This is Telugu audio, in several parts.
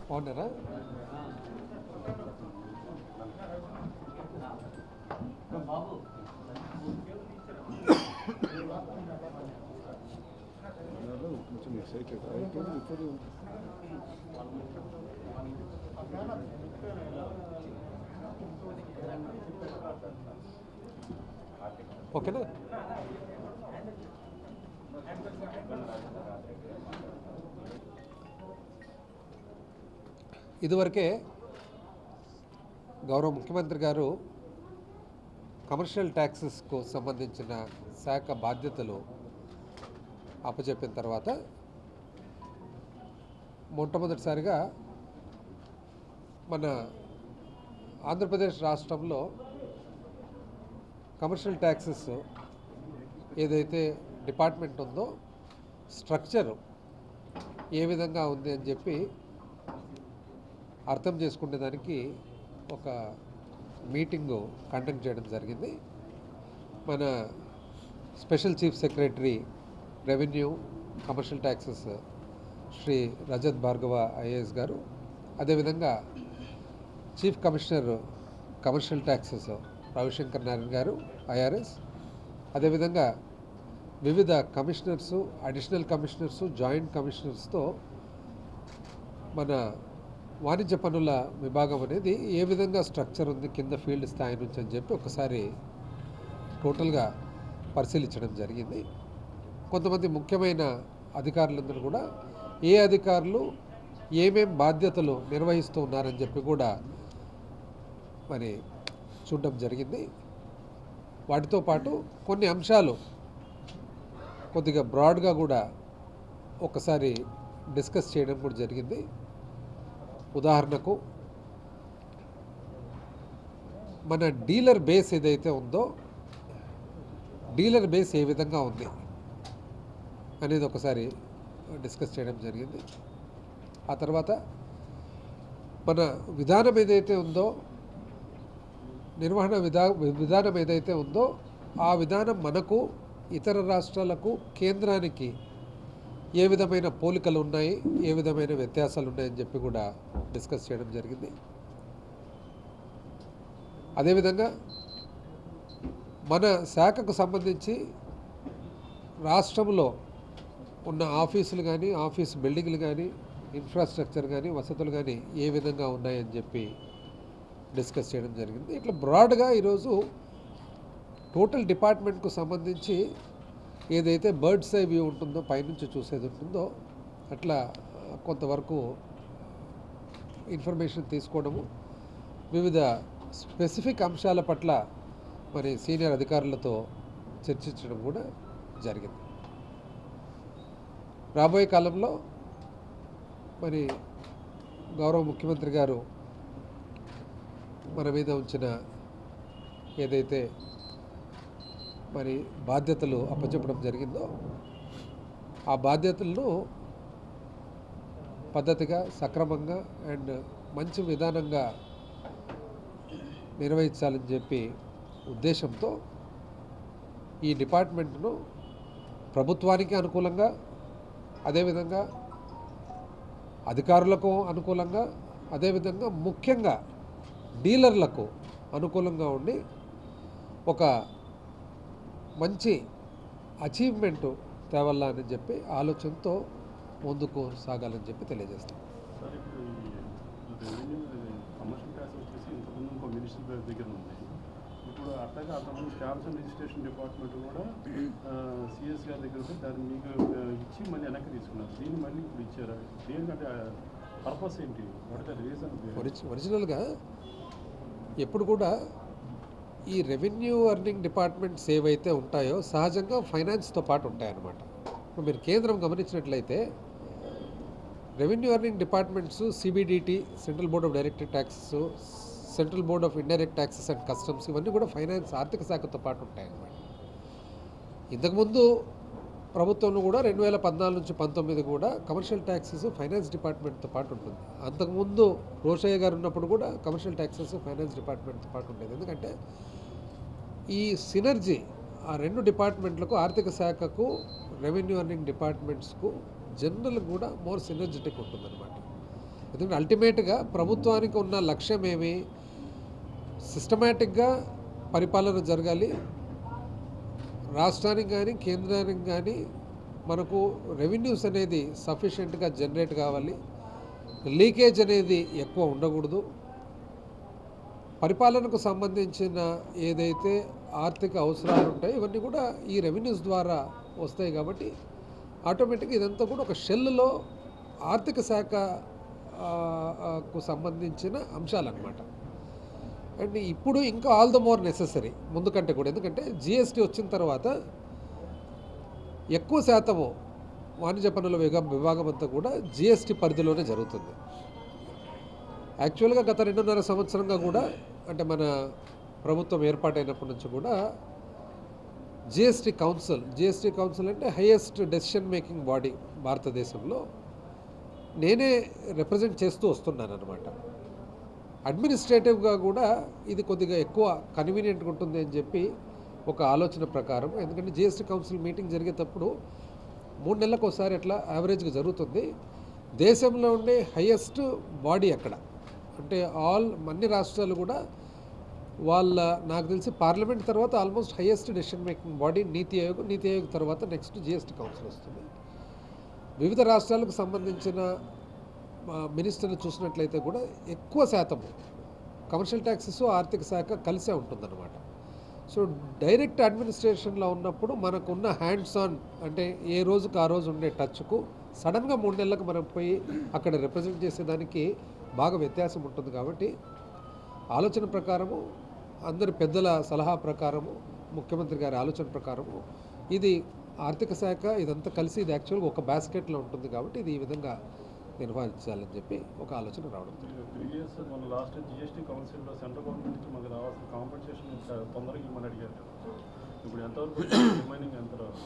బాగున్నారా? బాబు కొంచెం ఎక్సైటెడ్ ఓకేనా? ఇదివరకే గౌరవ ముఖ్యమంత్రి గారు కమర్షియల్ ట్యాక్సెస్కు సంబంధించిన శాఖ బాధ్యతలు అప్పచెప్పిన తర్వాత మొట్టమొదటిసారిగా మన ఆంధ్రప్రదేశ్ రాష్ట్రంలో కమర్షియల్ ట్యాక్సెస్ ఏదైతే డిపార్ట్మెంట్ ఉందో స్ట్రక్చర్ ఏ విధంగా ఉంది అని చెప్పి అర్థం చేసుకునేదానికి ఒక మీటింగు కండక్ట్ చేయడం జరిగింది. మన special chief secretary revenue commercial taxes Shri Rajat Bhargava IAS garu, అదేవిధంగా chief commissioner commercial taxes Ravishankar Narayana garu IRS, అదేవిధంగా వివిధ కమిషనర్సు, అడిషనల్ కమిషనర్సు, జాయింట్ కమిషనర్స్తో మన వాణిజ్య పనుల విభాగం అనేది ఏ విధంగా స్ట్రక్చర్ ఉంది కింద ఫీల్డ్ స్థాయి నుంచి అని చెప్పి ఒకసారి టోటల్గా పరిశీలించడం జరిగింది. కొంతమంది ముఖ్యమైన అధికారులందరూ కూడా ఏ అధికారులు ఏమేం బాధ్యతలు నిర్వహిస్తూ ఉన్నారని చెప్పి కూడా మరి చూడడం జరిగింది. వాటితో పాటు కొన్ని అంశాలు కొద్దిగా బ్రాడ్గా కూడా ఒకసారి డిస్కస్ చేయడం కూడా జరిగింది. ఉదాహరణకు మన డీలర్ బేస్ ఏదైతే ఉందో డీలర్ బేస్ ఏ విధంగా ఉంది అనేది ఒకసారి డిస్కస్ చేయడం జరిగింది. ఆ తర్వాత మన విధానం ఏదైతే ఉందో నిర్వహణ విధానం ఏదైతే ఉందో ఆ విధానం మనకు ఇతర రాష్ట్రాలకు కేంద్రానికి ఏ విధమైన పోలికలు ఉన్నాయి, ఏ విధమైన వ్యత్యాసాలు ఉన్నాయని చెప్పి కూడా డిస్కస్ చేయడం జరిగింది. అదేవిధంగా మన శాఖకు సంబంధించి రాష్ట్రంలో ఉన్న ఆఫీసులు కానీ, ఆఫీస్ బిల్డింగ్లు కానీ, ఇన్ఫ్రాస్ట్రక్చర్ కానీ, వసతులు కానీ ఏ విధంగా ఉన్నాయని చెప్పి డిస్కస్ చేయడం జరిగింది. ఇట్లా బ్రాడ్గా ఈరోజు టోటల్ డిపార్ట్మెంట్కు సంబంధించి ఏదైతే బర్డ్స్ ఐ వ్యూ ఉంటుందో, పైనుంచి చూసేది ఉంటుందో, అట్లా కొంతవరకు ఇన్ఫర్మేషన్ తీసుకోవడము, వివిధ స్పెసిఫిక్ అంశాల పట్ల మరి సీనియర్ అధికారులతో చర్చించడం కూడా జరిగింది. రాబోయే కాలంలో మరి గౌరవ ముఖ్యమంత్రి గారు మన మీద ఉంచిన ఏదైతే మరి బాధ్యతలు అప్పచెప్పడం జరిగిందో ఆ బాధ్యతలను పద్ధతిగా, సక్రమంగా అండ్ మంచి విధానంగా నిర్వహించాలని చెప్పి ఉద్దేశంతో ఈ డిపార్ట్మెంట్ను ప్రభుత్వానికి అనుకూలంగా, అదేవిధంగా అధికారులకు అనుకూలంగా, అదేవిధంగా ముఖ్యంగా డీలర్లకు అనుకూలంగా ఉండి ఒక మంచి అచీవ్మెంట్ తేవాలని చెప్పి ఆలోచనతో ముందుకు సాగాలని చెప్పి తెలియజేస్తాం. ఇప్పుడు అట్లాగే అంతకుముందు స్టాంప్స్ అండ్ రిజిస్ట్రేషన్ డిపార్ట్మెంట్ కూడా సిఎస్ గారి దగ్గర ఉంటే దాన్ని మీకు ఇచ్చి మళ్ళీ వెనక్కి తీసుకున్నారు. దీన్ని మళ్ళీ ఇప్పుడు ఇచ్చారా? దేనికంటే పర్పస్ ఏంటి? What reason? ఒరిజినల్గా ఎప్పుడు కూడా ఈ రెవెన్యూ ఎర్నింగ్ డిపార్ట్మెంట్స్ ఏవైతే ఉంటాయో సహజంగా ఫైనాన్స్తో పాటు ఉంటాయన్నమాట. ఇప్పుడు మీరు కేంద్రం గమనించినట్లయితే revenue earning departments CBDT, central board of direct taxes, central board of indirect taxes and customs, ఇవన్నీ కూడా ఫైనాన్స్ ఆర్థిక శాఖతో పాటు ఉంటాయన్నమాట. ఇంతకుముందు ప్రభుత్వంలో కూడా 2014 నుంచి 19 కూడా కమర్షియల్ ట్యాక్సెస్ ఫైనాన్స్ డిపార్ట్మెంట్తో పాటు ఉంటుంది. అంతకుముందు రోషయ్య గారు ఉన్నప్పుడు కూడా కమర్షియల్ ట్యాక్సెస్ ఫైనాన్స్ డిపార్ట్మెంట్తో పాటు ఉండేది. ఎందుకంటే ఈ సినర్జీ, ఆ రెండు డిపార్ట్మెంట్లకు, ఆర్థిక శాఖకు, రెవెన్యూ అర్నింగ్ డిపార్ట్మెంట్స్కు జనరల్ కూడా మోర్ సినర్జెటిక్ ఉంటుందన్నమాట. ఎందుకంటే అల్టిమేట్గా ప్రభుత్వానికి ఉన్న లక్ష్యం ఏమి, సిస్టమేటిక్గా పరిపాలన జరగాలి, రాష్ట్రానికి కానీ కేంద్రానికి కానీ మనకు రెవెన్యూస్ అనేది సఫిషియెంట్గా జనరేట్ కావాలి, లీకేజ్ అనేది ఎక్కువ ఉండకూడదు, పరిపాలనకు సంబంధించిన ఏదైతే ఆర్థిక అవసరాలు ఉంటాయో ఇవన్నీ కూడా ఈ రెవెన్యూస్ ద్వారా వస్తాయి. కాబట్టి ఆటోమేటిక్గా ఇదంతా కూడా ఒక షెల్లో ఆర్థిక శాఖకు సంబంధించిన అంశాలన్నమాట. అండ్ ఇప్పుడు ఇంకా ఆల్ ద మోర్ నెసెసరీ ముందు కంటే కూడా, ఎందుకంటే జిఎస్టీ వచ్చిన తర్వాత ఎక్కువ శాతము వాణిజ్య పన్నుల విభాగం అంతా కూడా జిఎస్టీ పరిధిలోనే జరుగుతుంది. యాక్చువల్గా గత 2.5 సంవత్సరంగా కూడా, అంటే మన ప్రభుత్వం ఏర్పాటైనప్పటి నుంచి కూడా జిఎస్టీ కౌన్సిల్ అంటే హైయెస్ట్ డెసిషన్ మేకింగ్ బాడీ భారతదేశంలో నేనే రిప్రజెంట్ చేస్తూ వస్తున్నాను అనమాట. అడ్మినిస్ట్రేటివ్గా కూడా ఇది కొద్దిగా ఎక్కువ కన్వీనియంట్గా ఉంటుంది అని చెప్పి ఒక ఆలోచన ప్రకారం, ఎందుకంటే జిఎస్టీ కౌన్సిల్ మీటింగ్ జరిగేటప్పుడు 3 నెలలకు ఒకసారి అట్లా యావరేజ్గా జరుగుతుంది. దేశంలో ఉండే హైయెస్ట్ బాడీ అక్కడ, అంటే అన్ని రాష్ట్రాలు కూడా నాకు తెలిసి పార్లమెంట్ తర్వాత almost highest decision making body నీతి ఆయోగ్ తర్వాత నెక్స్ట్ జిఎస్టీ కౌన్సిల్ వస్తుంది. వివిధ రాష్ట్రాలకు సంబంధించిన మినిస్టర్లు చూసినట్లయితే కూడా ఎక్కువ శాతము కమర్షియల్ ట్యాక్సెస్, ఆర్థిక శాఖ కలిసే ఉంటుందన్నమాట. సో డైరెక్ట్ అడ్మినిస్ట్రేషన్లో ఉన్నప్పుడు మనకున్న హ్యాండ్స్ ఆన్, అంటే ఏ రోజుకు ఆ రోజు ఉండే టచ్కు సడన్గా 3 నెలలకు మనం పోయి అక్కడ రిప్రజెంట్ చేసేదానికి బాగా వ్యత్యాసం ఉంటుంది. కాబట్టి ఆలోచన ప్రకారము, అందరి పెద్దల సలహా ప్రకారము, ముఖ్యమంత్రి గారి ఆలోచన ప్రకారము ఇది ఆర్థిక శాఖ ఇదంతా కలిసి ఇది యాక్చువల్గా ఒక బాస్కెట్లో ఉంటుంది. కాబట్టి ఇది ఈ విధంగా నిర్వహించాలని చెప్పి ఒక ఆలోచన రావడం. ప్రీవియస్ మన లాస్ట్ జిఎస్టీ కౌన్సిల్లో సెంట్రల్ గవర్నమెంట్ నుంచి మనకు రావాల్సిన కాంపెన్సేషన్ తొందరగా ఇవ్వమని అడిగారు. ఇప్పుడు ఎంతవరకు రిమైనింగ్ ఎంత రావాలి?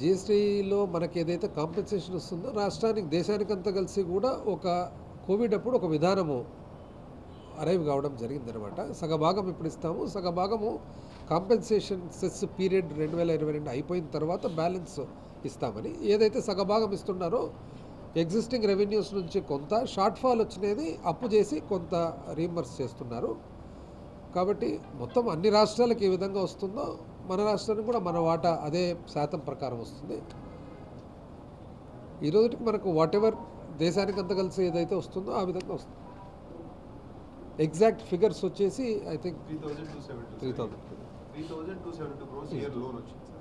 జిఎస్టీలో మనకి ఏదైతే కాంపెన్సేషన్ వస్తుందో రాష్ట్రానికి, దేశానికంతా కలిసి కూడా ఒక కోవిడ్ అప్పుడు ఒక విధానము అరైవ్ కావడం జరిగిందనమాట. సగభాగం ఇప్పుడు ఇస్తాము, సగభాగము కాంపెన్సేషన్ సెస్ పీరియడ్ 2022 అయిపోయిన తర్వాత బ్యాలెన్స్ ఇస్తామని. ఏదైతే సగభాగం ఇస్తున్నారో ఎగ్జిస్టింగ్ రెవెన్యూస్ నుంచి కొంత షార్ట్ ఫాల్ వచ్చినది అప్పు చేసి కొంత రీయింబర్స్ చేస్తున్నారు. కాబట్టి మొత్తం అన్ని రాష్ట్రాలకు ఏ విధంగా వస్తుందో మన రాష్ట్రానికి కూడా మన వాటా అదే శాతం ప్రకారం వస్తుంది. ఈరోజుకి మనకు వాట్ ఎవర్ దేశానికి అంత కలిసి ఏదైతే వస్తుందో ఆ విధంగా వస్తుంది. ఎగ్జాక్ట్ ఫిగర్స్ వచ్చేసి I think 3,272 crores year loan వచ్చింది సార్.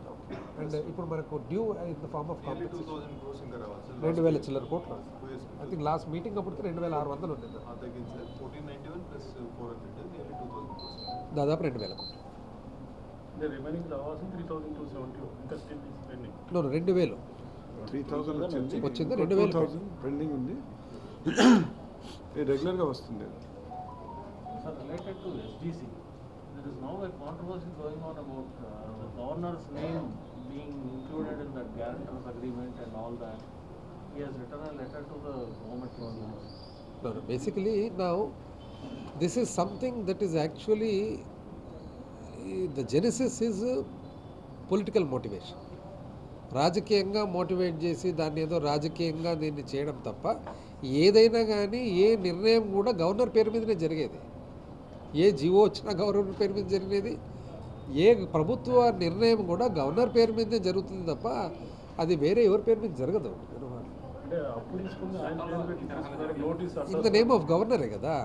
అండ్ ఇప్పుడు మనకు due in the form of 2,000 crores ఇంకా రావాలి సార్. 2,000 చిల్లర కోట్లు. ఐ థింక్ లాస్ట్ మీటింగ్ అప్పటికి 2,600 ఉండేది. తగ్గింది సార్. 1,491 plus 400 nearly 2,000 crores. దాదాపు 2,000 కోట్లు. అంటే రిమైనింగ్ రావాల్సిన 3,270 ఇంకా స్టిల్ పెండింగ్. 2,000 3,000 వచ్చింది, 2,000 పెండింగ్ ఉంది. రెగ్యులర్గా వస్తుంది. Sir, related to SDC, there is now a controversy going on about the governor's name being included in that guarantors agreement and all that. He has written a letter to the government. No, basically now this is something that is actually the genesis is political motivation. రాజకీయంగా మోటివేట్ చేసి దాన్ని ఏదో రాజకీయంగా దీన్ని చేయడం తప్ప ఏదైనా కానీ ఏ నిర్ణయం కూడా గవర్నర్ పేరు మీదనే జరిగేది. ఏ జీవో వచ్చినా గవర్నర్ పేరు మీద జరిగేది. ఏ ప్రభుత్వ నిర్ణయం కూడా గవర్నర్ పేరు మీదే జరుగుతుంది తప్ప అది వేరే ఎవరి పేరు మీద జరగదు. ఇన్ ద నేమ్ ఆఫ్ గవర్నరే కదా,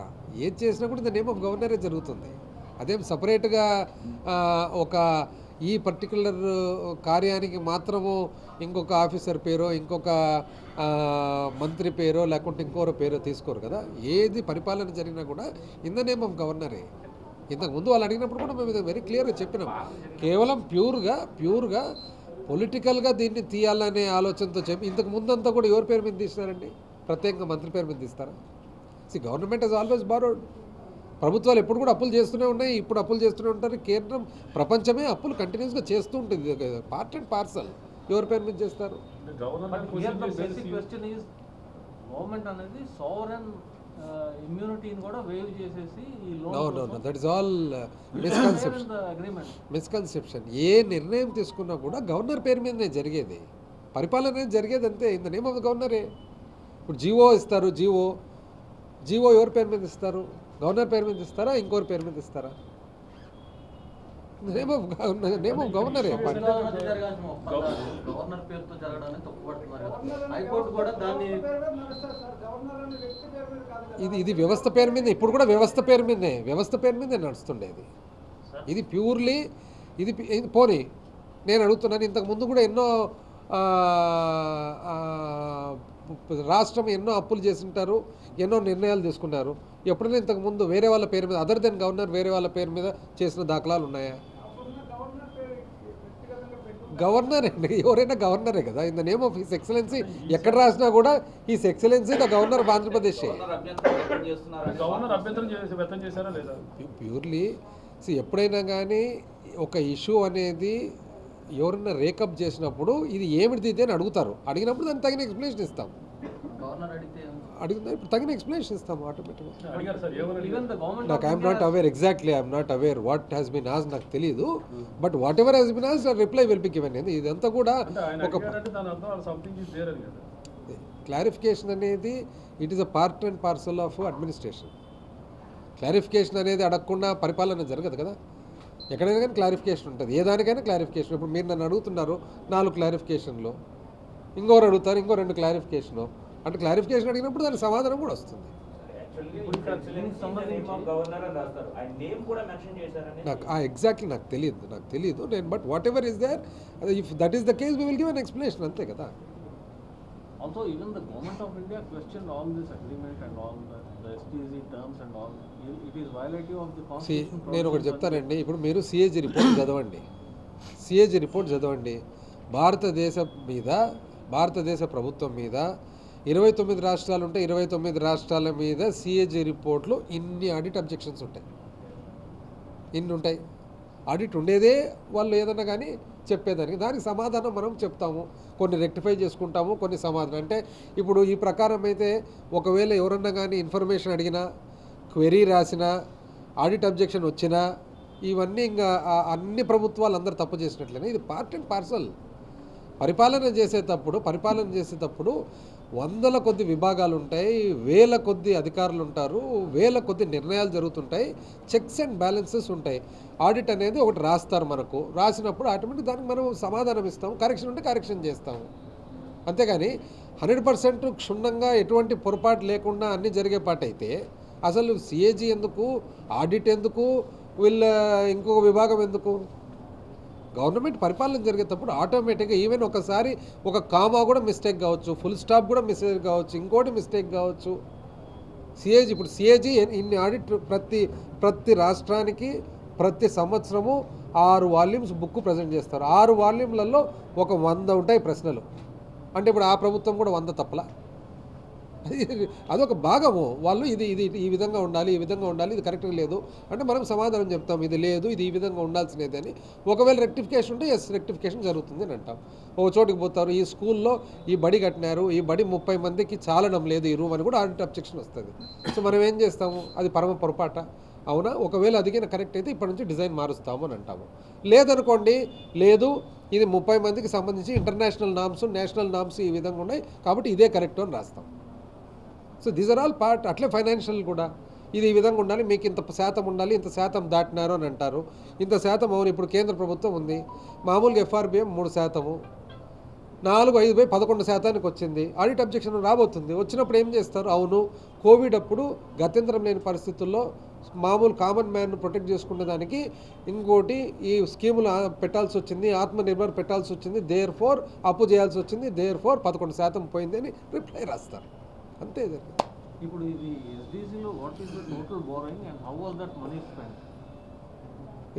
ఏది చేసినా కూడా ఇన్ ద నేమ్ ఆఫ్ గవర్నరే జరుగుతుంది. అదేం సపరేట్గా ఒక ఈ పర్టికులర్ కార్యానికి మాత్రము ఇంకొక ఆఫీసర్ పేరో ఇంకొక మంత్రి పేరో లేకుంటే ఇంకోరో పేరో తీసుకోరు కదా. ఏది పరిపాలన జరిగినా కూడా ఇన్ ద నేమ్ ఆఫ్ గవర్నరే. ఇంతకుముందు వాళ్ళు అడిగినప్పుడు కూడా మేము వెరీ క్లియర్గా చెప్పినాం. కేవలం ప్యూర్గా పొలిటికల్గా దీన్ని తీయాలనే ఆలోచనతో చెప్పి ఇంతకు ముందంతా కూడా ఎవరి పేరు మీద తీసినారండి? ప్రత్యేకంగా మంత్రి పేరు మీద తీస్తారా? Government has always borrowed. ప్రభుత్వాలు ఎప్పుడు కూడా అప్పులు చేస్తూనే ఉన్నాయి, ఇప్పుడు అప్పులు చేస్తూనే ఉంటారు. కేంద్రం ప్రపంచమే అప్పులు కంటిన్యూస్గా చేస్తూ ఉంటుంది. Part and parcel. ఎవరి పేరు మీద చేస్తారు? But here the basic question is, government అనేది sovereign ఇమ్యూనిటీని కూడా వేవ్ చేసేసి ఈ no no no loan that is all misconception. Misconception. ఏ నిర్ణయం తీసుకున్నా కూడా గవర్నర్ పేరు మీదనే జరిగేది, పరిపాలన అనేది జరిగేది అంతే. In the name of the గవర్నరే. ఇప్పుడు జీవో ఇస్తారు, జీవో ఎవరి పేరు మీద ఇస్తారు? గవర్నర్ పేరు మీద ఇస్తారా, ఇంకోరి పేరు మీద ఇస్తారా? Name of గవర్నరే. గవర్నర్ పేరుతో జరగడాన్ని తప్పుపడుతున్నారు కదా. హైకోర్టు కూడా దాన్ని ఇది వ్యవస్థ పేరు మీద, ఇప్పుడు కూడా వ్యవస్థ పేరు మీదే నడుస్తుండేది. ఇది ప్యూర్లీ ఇది పోనీ నేను అడుగుతున్నాను, ఇంతకు ముందు కూడా ఎన్నో రాష్ట్రం ఎన్నో అప్పులు చేసింటారు, ఎన్నో నిర్ణయాలు తీసుకున్నారు. ఎప్పుడైనా ఇంతకుముందు వేరే వాళ్ళ పేరు మీద అదర్ దెన్ గవర్నర్ వేరే వాళ్ళ పేరు మీద చేసిన దాఖలాలు ఉన్నాయా? గవర్నర్ అండి, ఎవరైనా గవర్నరే కదా. In the name of his excellency ఎక్కడ రాసినా కూడా his excellency the governor of Andhra Pradesh. Governor అభ్యంతరం వ్యక్తం చేశారా లేదా? ప్యూర్లీ ఎప్పుడైనా కానీ ఒక ఇష్యూ అనేది ఎవరైనా రేకప్ చేసినప్పుడు ఇది ఏమిటిది ఇది అని అడుగుతారు. అడిగినప్పుడు దానికి తగిన ఎక్స్ప్లెనేషన్ ఇస్తాం. ఇప్పుడు తగిన ఎక్స్ప్లెనేషన్ ఇస్తాం ఆటోమేటిక్గా. అడిగారు సార్, ఏమని అడిగారు? నాకు I'm not aware what has been asked, నాకు తెలియదు. But whatever has been asked reply will be given. ఇదంతా కూడా అంటే ఆయన ఒక అడిగారంటే దాని అర్థం సంథింగ్ ఈజ్ దేర్ అని కదా. క్లారిఫికేషన్ అనేది it is a part and parcel of administration. Clarification అనేది అడగకుండా పరిపాలన జరగదు కదా. ఎక్కడైనా కానీ క్లారిఫికేషన్ ఉంటుంది, ఏ దానికైనా క్లారిఫికేషన్. ఇప్పుడు మీరు నన్ను అడుగుతున్నారు 4 క్లారిఫికేషన్లు, ఇంకోరు అడుగుతారు ఇంకో 2 క్లారిఫికేషన్లు. అంటే క్లారిఫికేషన్ అడిగినప్పుడు దానికి సమాధానం కూడా వస్తుంది. నాకు ఎగ్జాక్ట్లీ నాకు తెలియదు నేను. But whatever is there, if that is the case we will give an explanation, అంతే కదా. Also, even the government of India questioned all this agreement and all the STZ terms and all. It is violative of the constitution. నేను ఒకటి చెప్తానండి. ఇప్పుడు మీరు సిఏజీ రిపోర్ట్ చదవండి. భారతదేశ ప్రభుత్వం మీద 29 రాష్ట్రాలు ఉంటే 29 రాష్ట్రాల మీద సిఏజీ రిపోర్ట్లు ఇన్ని ఆడిట్ అబ్జెక్షన్స్ ఉంటాయి. ఆడిట్ ఉండేదే వాళ్ళు ఏదన్నా కానీ చెప్పేదానికి, దానికి సమాధానం మనం చెప్తాము. కొన్ని రెక్టిఫై చేసుకుంటాము, కొన్ని సమాధానం. అంటే ఇప్పుడు ఈ ప్రకారం అయితే ఒకవేళ ఎవరన్నా కానీ ఇన్ఫర్మేషన్ అడిగినా, క్వెరీ రాసినా, ఆడిట్ అబ్జెక్షన్ వచ్చినా, ఇవన్నీ ఇంకా అన్ని ప్రభుత్వాలు అందరూ తప్పు చేసినట్లేనే. ఇది పార్ట్ అండ్ పార్సల్. పరిపాలన చేసేటప్పుడు వందల కొద్ది విభాగాలు ఉంటాయి, వేల కొద్ది అధికారులు ఉంటారు, వేల కొద్ది నిర్ణయాలు జరుగుతుంటాయి, చెక్స్ అండ్ బ్యాలెన్సెస్ ఉంటాయి. ఆడిట్ అనేది ఒకటి రాస్తారు, మనకు రాసినప్పుడు ఆటోమేటిక్ దానికి మనం సమాధానం ఇస్తాము, కరెక్షన్ ఉంటే కరెక్షన్ చేస్తాము. అంతేగాని 100% క్షుణ్ణంగా ఎటువంటి పొరపాటు లేకుండా అన్నీ జరిగే పాట అయితే అసలు సిఏజీ ఎందుకు, ఆడిట్ ఎందుకు, ఇంకొక విభాగం ఎందుకు? గవర్నమెంట్ పరిపాలన జరిగేటప్పుడు ఆటోమేటిక్గా ఈవెన్ ఒకసారి ఒక కామా కూడా మిస్టేక్ కావచ్చు, ఫుల్ స్టాప్ కూడా మిస్టేక్ కావచ్చు, ఇంకోటి మిస్టేక్ కావచ్చు. సిఏజీ ఇన్ని ఆడిట్ ప్రతి రాష్ట్రానికి ప్రతి సంవత్సరము 6 వాల్యూమ్స్ బుక్ ప్రజెంట్ చేస్తారు. 6 వాల్యూమ్లలో ఒక 100 ఉంటాయి ప్రశ్నలు. అంటే ఇప్పుడు ఆ ప్రభుత్వం కూడా 100 తప్పలా? అదొక భాగము. వాళ్ళు ఇది ఈ విధంగా ఉండాలి, ఇది కరెక్ట్గా లేదు అంటే మనం సమాధానం చెప్తాం, ఇది లేదు, ఇది ఈ విధంగా ఉండాల్సినది అని. ఒకవేళ రెక్టిఫికేషన్ ఉంటే రెక్టిఫికేషన్ జరుగుతుంది అని అంటాం. ఒక చోటుకి పోతారు, ఈ స్కూల్లో ఈ బడి కట్టినారు, ఈ బడి 30 మందికి చాలడం లేదు ఈ రూమ్ అని కూడా ఆడిట్ అబ్జెక్షన్ వస్తుంది. సో మనం ఏం చేస్తాము, అది పరమ పొరపాట అవునా? ఒకవేళ అదిగిన కరెక్ట్ అయితే ఇప్పటి నుంచి డిజైన్ మారుస్తాము అని అంటాము. లేదనుకోండి, లేదు ఇది 30 మందికి సంబంధించి ఇంటర్నేషనల్ నామ్స్, నేషనల్ నామ్స్ ఈ విధంగా ఉన్నాయి కాబట్టి ఇదే కరెక్ట్ అని రాస్తాం. So these are all part. అట్లే ఫైనాన్షియల్ కూడా ఇది ఈ విధంగా ఉండాలి, మీకు ఇంత శాతం ఉండాలి, ఇంత శాతం దాటినారు అని అంటారు. ఇంత శాతం అవును. ఇప్పుడు కేంద్ర ప్రభుత్వం ఉంది, మామూలుగా ఎఫ్ఆర్బిఎం 3%, 4, 5 బై 11% వచ్చింది. ఆడిట్ అబ్జెక్షన్ రాబోతుంది. వచ్చినప్పుడు ఏం చేస్తారు? అవును, కోవిడ్ అప్పుడు గత్యంతరం లేని పరిస్థితుల్లో మామూలు కామన్ మ్యాన్ ప్రొటెక్ట్ చేసుకునే దానికి ఇంకోటి ఈ స్కీములు పెట్టాల్సి వచ్చింది, ఆత్మనిర్భర్ పెట్టాల్సి వచ్చింది, దేర్ ఫోర్ అప్పు చేయాల్సి వచ్చింది, దేర్ ఫోర్ 11% పోయింది అని రిప్లై రాస్తారు. అంతే. ఇప్పుడు ఇది ఎస్డిసిలో what is the total borrowing and how was that money spent?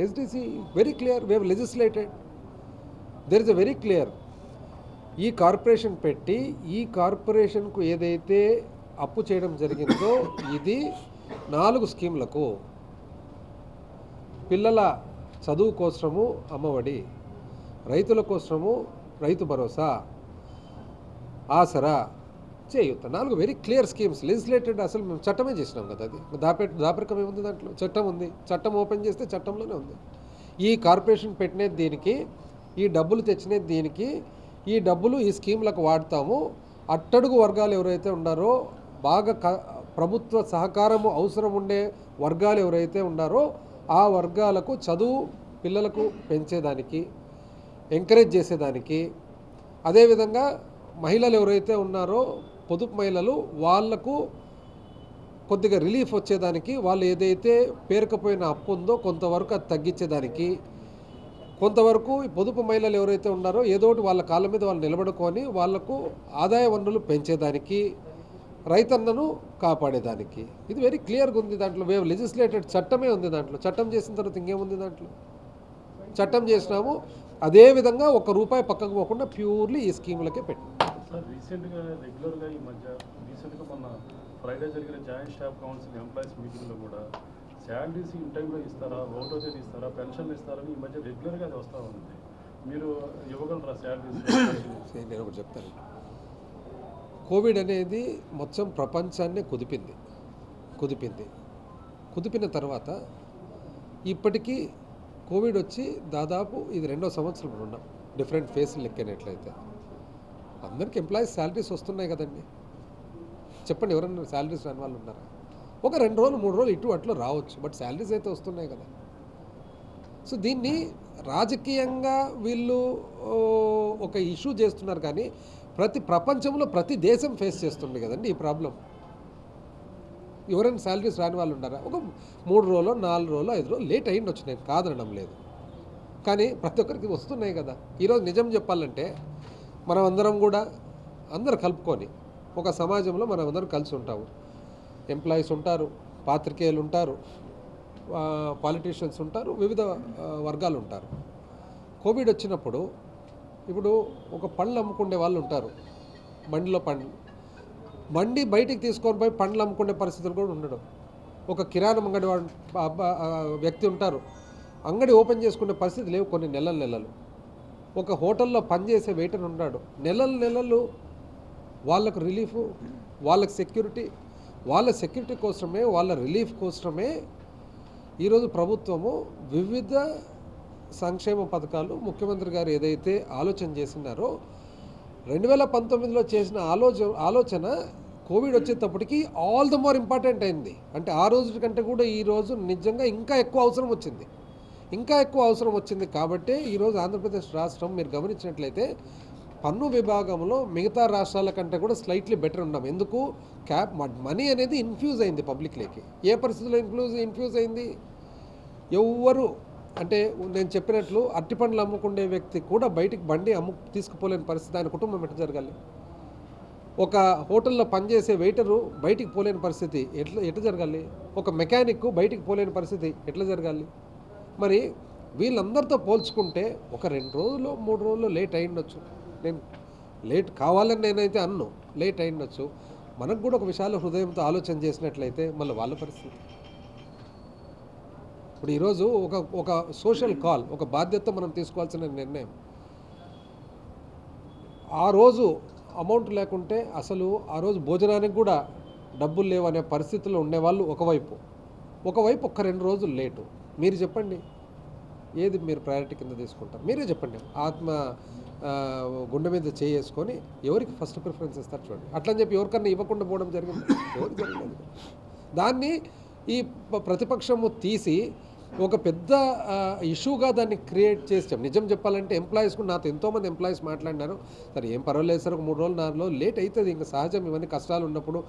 SDC very clear, we have legislated. There is a very clear. ఈ కార్పొరేషన్ పెట్టి ఈ కార్పొరేషన్కు ఏదైతే అప్పు చేయడం జరిగిందో ఇది 4 స్కీములకు, పిల్లల చదువు కోసము అమ్మఒడి, రైతుల కోసము రైతు భరోసా, ఆసరా, చేయూత 4 వెరీ క్లియర్ స్కీమ్స్ లెజిస్లేటెడ్, అసలు మేము చట్టమే చేసినాం కదా. అది దాపరికం ఏముంది దాంట్లో? చట్టం ఉంది. చట్టం ఓపెన్ చేస్తే చట్టంలోనే ఉంది. ఈ కార్పొరేషన్ పెట్టినది దీనికి, ఈ డబ్బులు తెచ్చినది దీనికి, ఈ డబ్బులు ఈ స్కీమ్లకు వాడతాము. అట్టడుగు వర్గాలు ఎవరైతే ఉన్నారో, బాగా ప్రభుత్వ సహకారము అవసరం ఉండే వర్గాలు ఎవరైతే ఉన్నారో ఆ వర్గాలకు చదువు పిల్లలకు పెంచేదానికి, ఎంకరేజ్ చేసేదానికి, అదేవిధంగా మహిళలు ఎవరైతే ఉన్నారో పొదుపు మహిళలు, వాళ్లకు కొద్దిగా రిలీఫ్ వచ్చేదానికి, వాళ్ళు ఏదైతే పేరుకపోయిన అప్పు ఉందో కొంతవరకు అది తగ్గించేదానికి, కొంతవరకు ఈ పొదుపు మహిళలు ఎవరైతే ఉన్నారో ఏదో ఒకటి వాళ్ళ కాళ్ళ మీద వాళ్ళు నిలబడుకొని వాళ్లకు ఆదాయ వనరులు పెంచేదానికి, రైతన్నను కాపాడేదానికి. ఇది వెరీ క్లియర్గా ఉంది దాంట్లో. వేవ్ లెజిస్లేటెడ్ చట్టమే ఉంది దాంట్లో. చట్టం చేసిన తర్వాత ఇంకేముంది దాంట్లో? చట్టం చేసినాము. అదేవిధంగా ₹1 పక్కకు పోకుండా ప్యూర్లీ ఈ స్కీములకే పెట్టాం. సార్ రీసెంట్గా రెగ్యులర్గా ఈ మధ్య రీసెంట్గా మొన్న ఫ్రైడే జరిగిన జాయింట్ స్టాఫ్ కౌన్సిల్ ఎంప్లాయీస్ మీటింగ్లో కూడా శాలరీస్ ఇన్ టైంలో ఇస్తారా, 1వ తేదీ ఇస్తారా, పెన్షన్లు ఇస్తారని ఈ మధ్య రెగ్యులర్గా అది వస్తూ ఉంది. మీరు ఇవ్వగలరా శాలరీస్? నేను ఒకటి చెప్తాను. కోవిడ్ అనేది మొత్తం ప్రపంచాన్నే కుదిపిన తర్వాత ఇప్పటికీ కోవిడ్ వచ్చి దాదాపు ఇది 2వ సంవత్సరం ఉన్నాం. డిఫరెంట్ ఫేస్లు లెక్కనట్లయితే అందరికీ ఎంప్లాయీస్ శాలరీస్ వస్తున్నాయి కదండి. చెప్పండి, ఎవరన్నా శాలరీస్ రాని వాళ్ళు ఉన్నారా? ఒక 2 రోజులు 3 రోజులు ఇటు అట్లా రావచ్చు, బట్ శాలరీస్ అయితే వస్తున్నాయి కదా. సో దీన్ని రాజకీయంగా వీళ్ళు ఒక ఇష్యూ చేస్తున్నారు, కానీ ప్రపంచంలో ప్రతి దేశం ఫేస్ చేస్తుంది కదండి ఈ ప్రాబ్లం. ఎవరైనా శాలరీస్ రాని వాళ్ళు ఉన్నారా? ఒక 3 రోజులు 4 రోజులు 5 రోజులు లేట్ అయ్యింది వచ్చి, నేను కాదనడం లేదు, కానీ ప్రతి ఒక్కరికి వస్తున్నాయి కదా. ఈరోజు నిజం చెప్పాలంటే మనం అందరం కూడా అందరు కలుపుకొని ఒక సమాజంలో మనం అందరం కలిసి ఉంటాము. ఎంప్లాయీస్ ఉంటారు, పాత్రికేయులు ఉంటారు, పాలిటీషియన్స్ ఉంటారు, వివిధ వర్గాలు ఉంటారు. కోవిడ్ వచ్చినప్పుడు ఇప్పుడు ఒక పళ్ళు అమ్ముకునే వాళ్ళు ఉంటారు, బండిలో మండి బయటికి తీసుకొని పోయి పండ్లు అమ్ముకునే పరిస్థితులు కూడా ఉండడం. ఒక కిరాణం అంగడి వ్యక్తి ఉంటారు, అంగడి ఓపెన్ చేసుకునే పరిస్థితి లేవు కొన్ని నెలలు. ఒక హోటల్లో పనిచేసే వెయిటర్ ఉన్నాడు, నెలలు వాళ్ళకు రిలీఫ్, వాళ్ళకి సెక్యూరిటీ, వాళ్ళ సెక్యూరిటీ కోసమే, వాళ్ళ రిలీఫ్ కోసమే ఈరోజు ప్రభుత్వము వివిధ సంక్షేమ పథకాలు ముఖ్యమంత్రి గారు ఏదైతే ఆలోచన చేసినారో 2019లో చేసిన ఆలోచన కోవిడ్ వచ్చేటప్పటికి ఆల్ ద మోర్ ఇంపార్టెంట్ అయింది. అంటే ఆ రోజు కంటే కూడా ఈరోజు నిజంగా ఇంకా ఎక్కువ అవసరం వచ్చింది. కాబట్టి ఈరోజు ఆంధ్రప్రదేశ్ రాష్ట్రం మీరు గమనించినట్లయితే పన్ను విభాగంలో మిగతా రాష్ట్రాల కంటే కూడా స్లైట్లీ బెటర్ ఉన్నాం. ఎందుకు? మనీ అనేది ఇన్ఫ్యూజ్ అయింది పబ్లిక్లోకి. ఏ పరిస్థితుల్లో ఇన్ఫ్యూజ్ అయింది? ఎవ్వరు అంటే నేను చెప్పినట్లు అరటిపండ్లు అమ్ముకునే వ్యక్తి కూడా బయటికి బండి తీసుకుపోలేని పరిస్థితి, ఆయన కుటుంబం ఎట్లా జరగాలి? ఒక హోటల్లో పనిచేసే వెయిటరు బయటికి పోలేని పరిస్థితి ఎట్లా జరగాలి? ఒక మెకానిక్ బయటికి పోలేని పరిస్థితి ఎట్లా జరగాలి? మరి వీళ్ళందరితో పోల్చుకుంటే ఒక 2 రోజులు 3 రోజులు లేట్ అయ్యిండొచ్చు. నేను లేట్ కావాలని నేనైతే అన్ను, లేట్ అయ్యిండొచ్చు. మనకు కూడా ఒక విశాల హృదయంతో ఆలోచన చేసినట్లయితే మళ్ళీ వాళ్ళ పరిస్థితి. ఇప్పుడు ఈరోజు ఒక సోషల్ కాల్, ఒక బాధ్యత మనం తీసుకోవాల్సిన నిర్ణయం. ఆ రోజు అమౌంట్ లేకుంటే అసలు ఆ రోజు భోజనానికి కూడా డబ్బులు లేవు అనే పరిస్థితుల్లో ఉండేవాళ్ళు ఒకవైపు ఒక 2 రోజులు లేటు. మీరు చెప్పండి, ఏది మీరు ప్రయారిటీ కింద తీసుకుంటారు? మీరే చెప్పండి. గుండె మీద చేసుకొని ఎవరికి ఫస్ట్ ప్రిఫరెన్స్ ఇస్తారు చూడండి. అట్లని చెప్పి ఎవరికన్నా ఇవ్వకుండా పోవడం జరిగింది? ఎవరికి జరిగింది? దాన్ని ఈ ప్రతిపక్షము తీసి ఒక పెద్ద ఇష్యూగా దాన్ని క్రియేట్ చేసాం. నిజం చెప్పాలంటే ఎంప్లాయీస్ కూడా నాతో ఎంతోమంది ఎంప్లాయీస్ మాట్లాడినారు, సరే ఏం పర్వాలేదు సార్, ఒక 3 రోజులు 4 రోజులు లేట్ అవుతుంది, ఇంకా సహజం, ఇవన్నీ కష్టాలు ఉన్నప్పుడు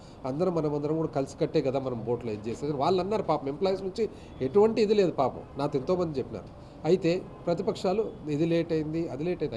మనమందరం కూడా కలిసి కట్టే కదా మనం బోట్లో ఇది చేసేది. వాళ్ళు అన్నారు పాపం, ఎంప్లాయీస్ నుంచి ఎటువంటి ఇది లేదు పాపం, నాతో ఎంతోమంది చెప్పినారు. అయితే ప్రతిపక్షాలు ఇది లేట్ అయింది, అది లేట్ అయింది.